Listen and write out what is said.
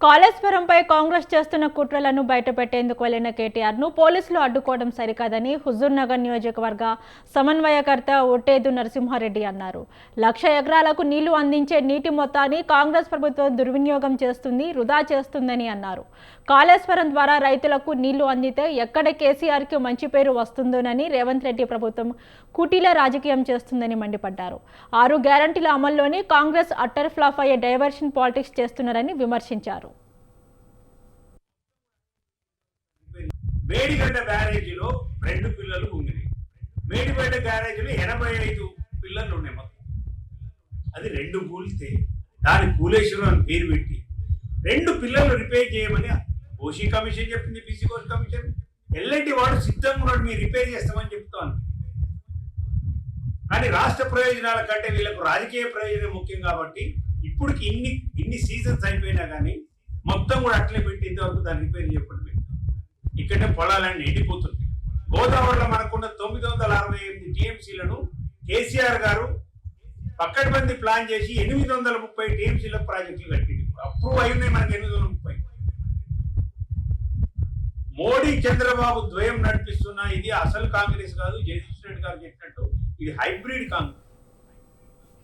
కాళేశ్వరంపై కాంగ్రెస్ చేస్తున్న కుట్రలను బయటపెట్టేందుకు వెళ్లిన కేటీఆర్ను పోలీసులు అడ్డుకోవడం సరికాదని హుజూర్నగర్ నియోజకవర్గ సమన్వయకర్త ఒట్టేదు నరసింహారెడ్డి అన్నారు. 1,00,000 ఎకరాలకు నీళ్లు అందించే నీటి మొత్తాన్ని కాంగ్రెస్ ప్రభుత్వం దుర్వినియోగం చేస్తుంది, వృధా చేస్తుందని అన్నారు. కాళేశ్వరం ద్వారా రైతులకు నీళ్లు అందితే ఎక్కడ కేసీఆర్కి మంచి పేరు వస్తుందోనని రేవంత్ రెడ్డి ప్రభుత్వం కుటీల రాజకీయం చేస్తుందని మండిపడ్డారు. 6 గ్యారంటీల అమల్లోనే కాంగ్రెస్ అట్టర్ ఫ్లాప్ అయ్యే డైవర్షన్ పాలిటిక్స్ చేస్తున్నారని విమర్శించారు. మేడిగడ్డ బ్యారేజీలో 2 పిల్లలు ఉంగినాయి. మేడిగడ్డ బ్యారేజీలో 85 పిల్లలు ఉన్నాయి మొత్తం. అది 2 కూలితే దాని కూలేశ్వరం అని పేరు పెట్టి 2 పిల్లలు రిపేర్ చేయమని ఓసీ కమిషన్ చెప్పింది, బీసీ కోర్టు కమిషన్. ఎల్ఐటి వాడు సిద్ధంగా ఉన్నాడు, మీరు రిపేర్ చేస్తామని చెప్తాను. కానీ రాష్ట్ర ప్రయోజనాల కంటే వీళ్ళకు రాజకీయ ప్రయోజనం ముఖ్యం కాబట్టి ఇప్పటికి ఇన్ని సీజన్స్ అయిపోయినా కానీ మొత్తం కూడా అట్లే పెట్టి ఇంతవరకు దాన్ని రిపేర్ చేయకుండా ఇక్కడనే పొలాలన్నీ ఎండిపోతుంది. గోదావరిలో మనకున్న 968 టీఎంసీలను కేసీఆర్ గారు పక్కడబంది ప్లాన్ చేసి 830 టీఎంసీల ప్రాజెక్టులు కట్టింది. అప్రూవ్ అయినాయి మనకి 830. మోడీ చంద్రబాబు ద్వయం నడిపిస్తున్న ఇది అసలు కాంగ్రెస్ కాదు. జగదీష్ రెడ్డి గారు చెప్పినట్టు ఇది హైబ్రిడ్ కాంగ్రెస్.